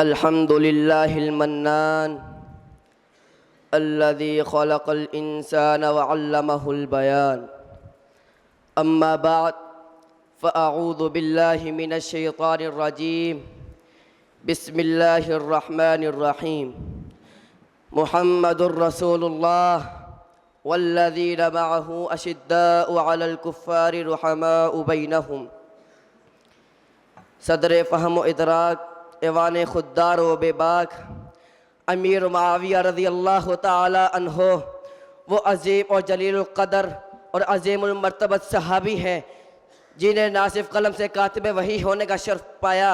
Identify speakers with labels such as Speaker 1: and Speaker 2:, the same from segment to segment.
Speaker 1: الحمد لله المنان الذي خلق الإنسان وعلمه البيان. أما بعد فأعوذ بالله من الشيطان الرجيم. بسم الله الرحمن الرحيم. محمد رسول الله والذين معه أشداء على الكفار رحماء بينهم. صدر فہم و ادراک ایوان خوددار و بے باک امیر معاویہ رضی اللہ تعالی عنہ وہ عظیم اور جلیل القدر اور عظیم المرتبت صحابی ہیں جنہیں نہ صرف قلم سے کاتب وحی ہونے کا شرف پایا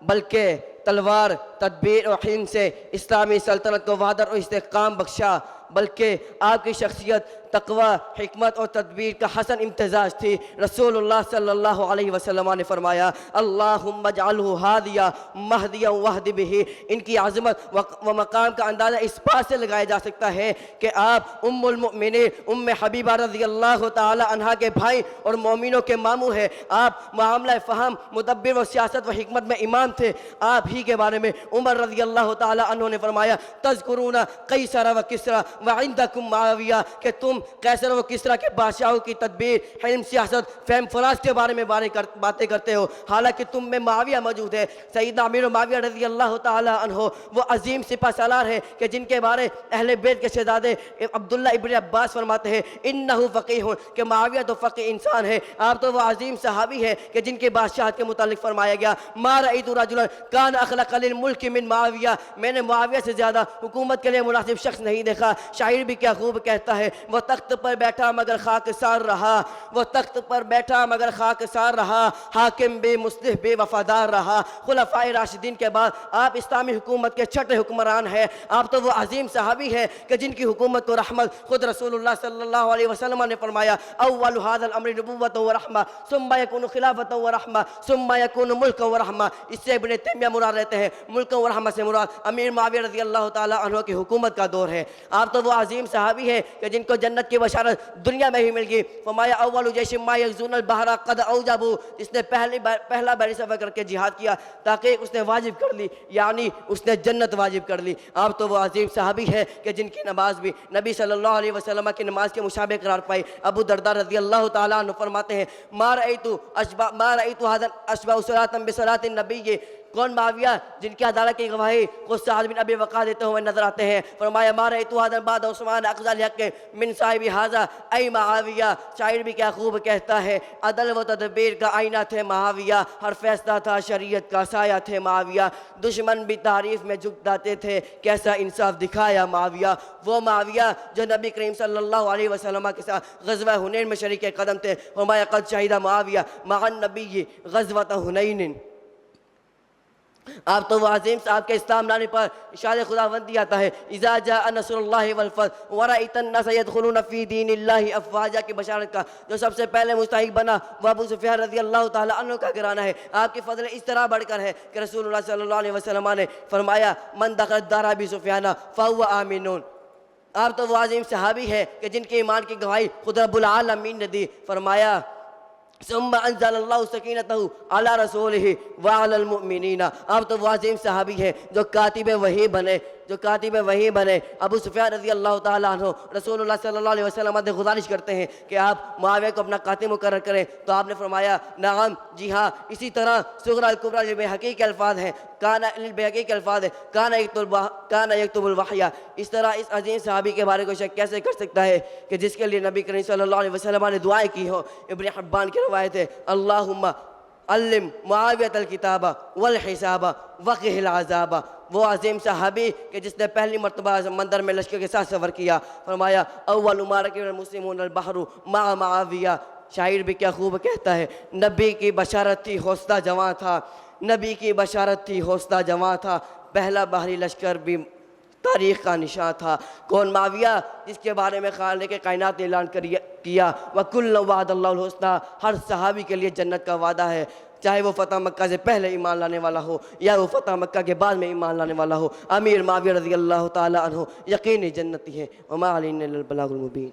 Speaker 1: بلکہ تلوار تدبیر اور حلم سے اسلامی سلطنت کو وحدت اور استحکام بخشا، بلکہ آپ کی شخصیت تقوی، حکمت اور تدبیر کا حسن امتزاج تھی۔ رسول اللہ صلی اللہ علیہ وسلم نے فرمایا اللہم اجعلہ ہادیا مہدیا واہد بہ۔ ان کی عظمت و مقام کا اندازہ اس بات سے لگایا جا سکتا ہے کہ آپ ام المؤمنین ام حبیبہ رضی اللہ تعالی عنہا کے بھائی اور مومنوں کے ماموں ہیں۔ آپ معاملہ فہم، مدبر و سیاست و حکمت میں امام تھے۔ آپ ہی کے بارے میں عمر رضی اللہ تعالی عنہ نے فرمایا تذکرون قیصر و کسری وعندکم معاویہ، کہ تم قیصر و کسری کے بادشاہوں کی تدبیر، حلم، سیاست، فہم فراز کے بارے میں باتیں کرتے ہو، حالانکہ تم میں معاویہ موجود ہے۔ سیدنا امیر معاویہ رضی اللہ تعالی عنہ وہ عظیم سپہ سالار ہے کہ جن کے بارے اہل بیت کے شہزادے عبداللہ ابن عباس فرماتے ہیں انہو فقیہ، کہ معاویہ تو فقیہ انسان ہے۔ آپ تو وہ عظیم صحابی ہے کہ جن کے بادشاہت کے متعلق فرمایا گیا ما رأیت رجلا کان اخلق للملک من معاویہ، میں نے معاویہ سے زیادہ حکومت کے لیے مناسب شخص نہیں دیکھا۔ شاعر بھی کیا خوب کہتا ہے وہ تخت پر بیٹھا مگر خاک سار رہا، وہ تخت پر بیٹھا مگر خاک سار رہا، حاکم بے مصلح بے وفادار رہا۔ خلفائے راشدین کے بعد آپ اسلامی حکومت کے چھٹے حکمران ہیں۔ آپ تو وہ عظیم صحابی ہیں کہ جن کی حکومت کو رحمت خود رسول اللہ صلی اللہ علیہ وسلم نے فرمایا اول هذا الامر نبوۃ و رحمہ ثم يكون خلافۃ و رحمہ ثم يكون ملک و رحمہ۔ اس سے ابن تیمیہ مراد رہتے ہیں، ملک و رحمہ سے مراد امیر معاویہ رضی اللہ تعالی عنہ کی حکومت کا دور ہے۔ آپ تو وہ عظیم صحابی ہیں کہ جن کو جنت کی بشارت دنیا میں ہی مل گئی۔ فرمایا اول جیش ما یغزون البحر قد اوجبوا، اس نے پہلا بحری سفر کر کے جہاد کیا تاکہ اس نے واجب کر لی، یعنی اس نے جنت واجب کر لی۔ آپ تو وہ عظیم صحابی ہے کہ جن کی نماز بھی نبی صلی اللہ علیہ وسلم کی نماز کے مشابہ قرار پائی۔ ابو درداء رضی اللہ تعالیٰ عنہ فرماتے ہیں ما رأیت هذا اشبہ صلاۃ بصلاۃ النبی، کون معاویہ جن کی عدالت کی گواہی خود سعد بن ابی وقاص دیتے ہوئے نظر آتے ہیں۔ فرمایا ما رأیت هذا بعد عثمان اقضى الحق من صاحب هذا اے معاویہ۔ شاعر بھی کیا خوب کہتا ہے عدل و تدبیر کا آئینہ تھے معاویہ، ہر فیصلہ تھا شریعت کا سایہ تھے معاویہ، دشمن بھی تعریف میں جھک جاتے تھے کیسا انصاف دکھایا معاویہ۔ وہ معاویہ جو نبی کریم صلی اللہ علیہ وسلم کے ساتھ غزوہ حنین میں شریک قدم تھے۔ فرمایا قد شہد معاویہ مع النبی غزوۃ حنین۔ آپ تو وہ عظیم صاحب کے اسلام لانے پر اشارے خداوندی آتا ہے اذا جاء نصر اللہ والفتح ورأیت الناس يدخلون فی دین اللہ افواجا کی بشارت کا جو سب سے پہلے مستحق بنا وہ ابو سفیان رضی اللہ تعالی عنہ کا گھرانہ ہے۔ آپ کی فضل اس طرح بڑھ کر ہے کہ رسول اللہ صلی اللہ علیہ وسلم نے فرمایا من دخل دار ابی سفیان فهو آمن۔ آپ تو وہ عظیم صحابی ہے کہ جن کے ایمان کی گواہی خود رب العالمین نے دی۔ فرمایا ثم انزل اللہ سکینتہ علی رسولہ وعلی المؤمنین۔ آپ تو وہ عظیم صحابی ہے جو کاتب وحی بنے، ابو سفیان رضی اللہ تعالیٰ عنہ رسول اللہ صلی اللہ علیہ وسلم سے گزارش کرتے ہیں کہ آپ معاویہ کو اپنا کاتب مقرر کریں، تو آپ نے فرمایا نعم جی ہاں۔ اسی طرح صغری الکبریٰ بحقی کے الفاظ ہیں بحقی کے الفاظ ہیں کان یکتب الوحی۔ اس طرح اس عظیم صحابی کے بارے کو شک کیسے کر سکتا ہے کہ جس کے لیے نبی کریم صلی اللہ علیہ وسلم نے دعائیں کی ہو۔ ابن حبان کی روایت ہے اللہم علم معاویۃ الکتاب والحساب وقہ العذاب۔ وہ عظیم صحابی کہ جس نے پہلی مرتبہ سمندر میں لشکر کے ساتھ سفر کیا۔ فرمایا اول ما رکب المسلمون البحر مع معاویہ۔ شاعر بھی کیا خوب کہتا ہے نبی کی بشارت تھی حوصلہ جواں تھا، نبی کی بشارت تھی حوصلہ جواں تھا، پہلا بحری لشکر بھی تاریخ کا نشاں تھا۔ کون معاویہ جس کے بارے میں خالق کائنات نے اعلان کیا وَكُلًّا وَعَدَ اللَّهُ الْحُسْنَىٰ، ہر صحابی کے لیے جنت کا وعدہ ہے، چاہے وہ فتح مکہ سے پہلے ایمان لانے والا ہو یا وہ فتح مکہ کے بعد میں ایمان لانے والا ہو۔ امیر معاویہ رضی اللہ تعالی عنہ یقینی جنتی ہے۔ وما علینا الا البلاغ المبین۔